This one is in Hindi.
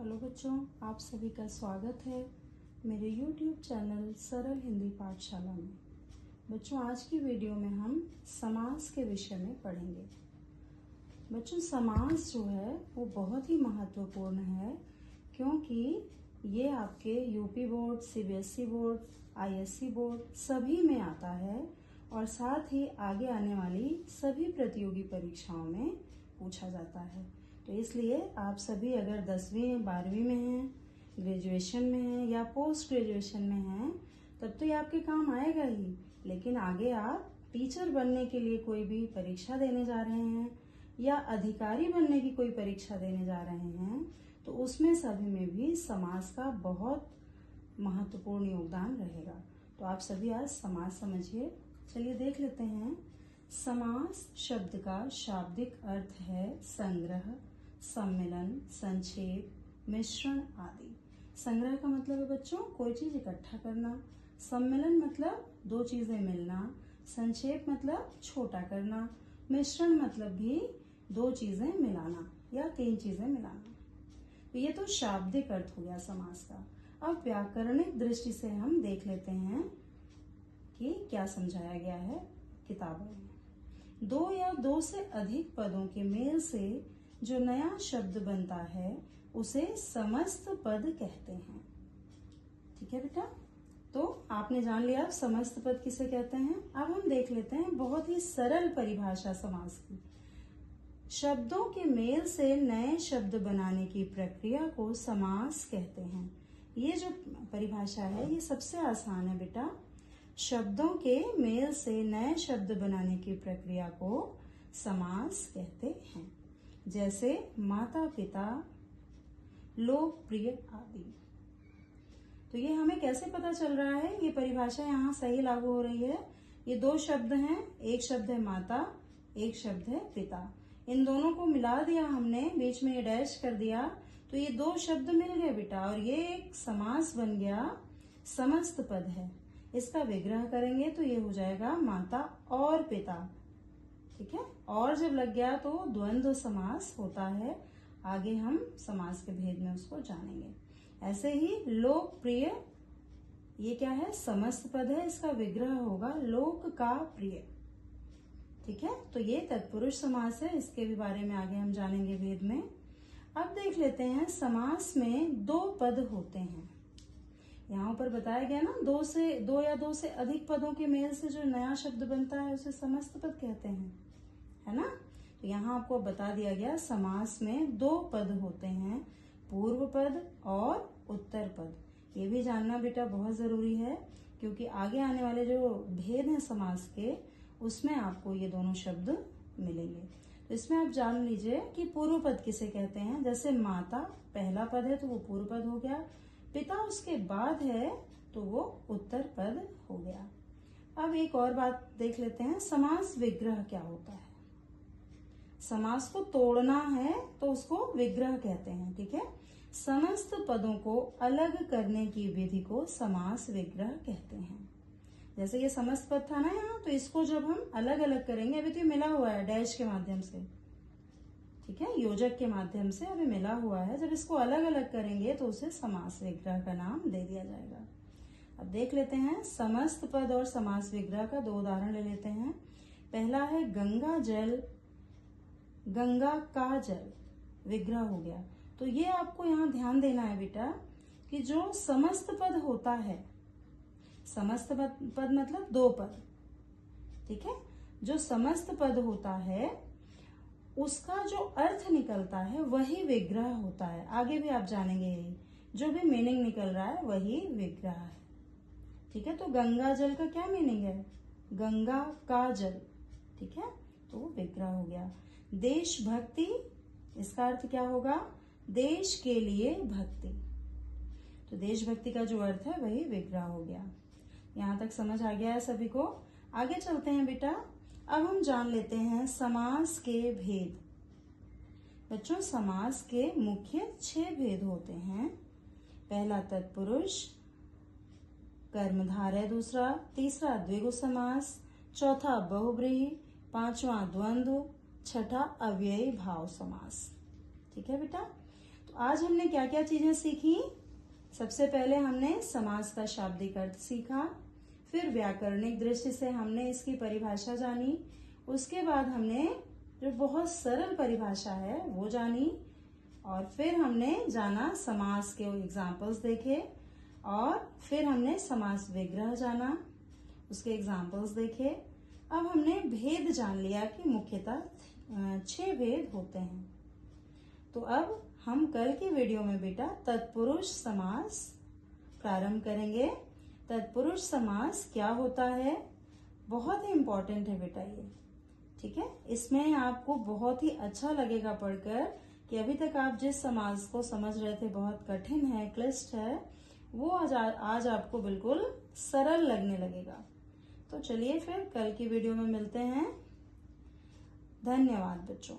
हेलो बच्चों, आप सभी का स्वागत है मेरे YouTube चैनल सरल हिंदी पाठशाला में। बच्चों, आज की वीडियो में हम समास के विषय में पढ़ेंगे। बच्चों, समास जो है वो बहुत ही महत्वपूर्ण है क्योंकि ये आपके UP board, CBSE board, ISC board सभी में आता है और साथ ही आगे आने वाली सभी प्रतियोगी परीक्षाओं में पूछा जाता है। तो इसलिए आप सभी अगर 10वीं 12वीं में हैं, ग्रेजुएशन में हैं या पोस्ट ग्रेजुएशन में हैं, तब तो ये आपके काम आएगा ही। लेकिन आगे आप टीचर बनने के लिए कोई भी परीक्षा देने जा रहे हैं या अधिकारी बनने की कोई परीक्षा देने जा रहे हैं, तो उसमें सभी में भी समास का बहुत महत्वपूर्ण योगदान रहेगा। तो आप सभी आज समास समझिए। चलिए देख लेते हैं। समास शब्द का शाब्दिक अर्थ है संग्रह, सम्मिलन, संक्षेप, मिश्रण आदि। संग्रह का मतलब है बच्चों कोई चीज इकट्ठा करना, सम्मिलन मतलब दो चीजें मिलना, संक्षेप मतलब छोटा करना, मिश्रण मतलब भी दो चीजें मिलाना या तीन चीजें मिलाना। तो ये तो शाब्दिक अर्थ हो गया समास का। अब व्याकरणिक दृष्टि से हम देख लेते हैं कि क्या समझाया गया है किताबों में। दो या दो से अधिक पदों के मेल से जो नया शब्द बनता है उसे समस्त पद कहते हैं। ठीक है बेटा, तो आपने जान लिया समस्त पद किसे कहते हैं। अब हम देख लेते हैं बहुत ही सरल परिभाषा समास की। शब्दों के मेल से नए शब्द बनाने की प्रक्रिया को समास कहते हैं। ये जो परिभाषा है ये सबसे आसान है बेटा। शब्दों के मेल से नए शब्द बनाने की प्रक्रिया को समास कहते हैं। जैसे माता पिता, लोकप्रिय आदि। तो ये हमें कैसे पता चल रहा है, ये परिभाषा यहाँ सही लागू हो रही है। ये दो शब्द हैं, एक शब्द है माता, एक शब्द है पिता। इन दोनों को मिला दिया हमने, बीच में ये डैश कर दिया, तो ये दो शब्द मिल गए बेटा और ये एक समास बन गया। समस्त पद है, इसका विग्रह करेंगे तो ये हो जाएगा माता और पिता। ठीक है, और जब लग गया तो द्वंद्व समास होता है। आगे हम समास के भेद में उसको जानेंगे। ऐसे ही लोकप्रिय, ये क्या है, समस्त पद है, इसका विग्रह होगा लोक का प्रिय। ठीक है, तो ये तत्पुरुष समास है, इसके भी बारे में आगे हम जानेंगे भेद में। अब देख लेते हैं समास में दो पद होते हैं। यहाँ पर बताया गया ना, दो या दो से अधिक पदों के मेल से जो नया शब्द बनता है उसे समस्त पद कहते हैं, है ना। तो यहाँ आपको बता दिया गया समास में दो पद होते हैं, पूर्व पद और उत्तर पद। ये भी जानना बेटा बहुत जरूरी है क्योंकि आगे आने वाले जो भेद हैं समास के, उसमें आपको ये दोनों शब्द मिलेंगे। तो इसमें आप जान लीजिए कि पूर्व पद किसे कहते हैं। जैसे माता पहला पद है तो वो पूर्व पद हो गया, पिता उसके बाद है तो वो उत्तर पद हो गया। अब एक और बात देख लेते हैं, समास विग्रह क्या होता है। समास को तोड़ना है तो उसको विग्रह कहते हैं। ठीक है, समस्त पदों को अलग करने की विधि को समास विग्रह कहते हैं। जैसे ये समस्त पद था ना यहाँ, तो इसको जब हम अलग अलग करेंगे, अभी तो ये मिला हुआ है डैश के माध्यम से, ठीक है, योजक के माध्यम से अभी मिला हुआ है। जब इसको अलग अलग करेंगे तो उसे समास विग्रह का नाम दे दिया जाएगा। अब देख लेते हैं समस्त पद और समास विग्रह का दो उदाहरण ले लेते हैं। पहला है गंगा जल, गंगा का जल, विग्रह हो गया। तो ये आपको यहाँ ध्यान देना है बेटा कि जो समस्त पद होता है, समस्त पद मतलब दो पद, ठीक है, जो समस्त पद होता है उसका जो अर्थ निकलता है वही विग्रह होता है। आगे भी आप जानेंगे, यही जो भी मीनिंग निकल रहा है वही विग्रह है। ठीक है, तो गंगा जल का क्या मीनिंग है, गंगा का जल। ठीक है, तो विग्रह हो गया। देशभक्ति, इसका अर्थ क्या होगा, देश के लिए भक्ति। तो देशभक्ति का जो अर्थ है वही विग्रह हो गया। यहाँ तक समझ आ गया है सभी को। आगे चलते हैं बेटा, अब हम जान लेते हैं समास के भेद। बच्चों, समास के मुख्य 6 भेद होते हैं। पहला तत्पुरुष, कर्मधारय दूसरा, तीसरा द्विगु समास, चौथा बहुब्रीहि, पांचवा द्वंद्व, छठा अव्ययी भाव समास। ठीक है बेटा, तो आज हमने क्या क्या चीजें सीखी। सबसे पहले हमने समास का शाब्दिक अर्थ सीखा, फिर व्याकरणिक दृष्टि से हमने इसकी परिभाषा जानी, उसके बाद हमने जो बहुत सरल परिभाषा है वो जानी, और फिर हमने जाना समास के एग्जाम्पल्स देखे, और फिर हमने समास विग्रह जाना, उसके एग्जाम्पल्स देखे। अब हमने भेद जान लिया कि मुख्यतः 6 भेद होते हैं। तो अब हम कल की वीडियो में बेटा तत्पुरुष समास प्रारंभ करेंगे। तत्पुरुष समास क्या होता है, बहुत ही इम्पोर्टेंट है बेटा ये, ठीक है। इसमें आपको बहुत ही अच्छा लगेगा पढ़कर कि अभी तक आप जिस समास को समझ रहे थे बहुत कठिन है, क्लिष्ट है, वो आज आपको बिल्कुल सरल लगने लगेगा। तो चलिए फिर कल की वीडियो में मिलते हैं। धन्यवाद बच्चों।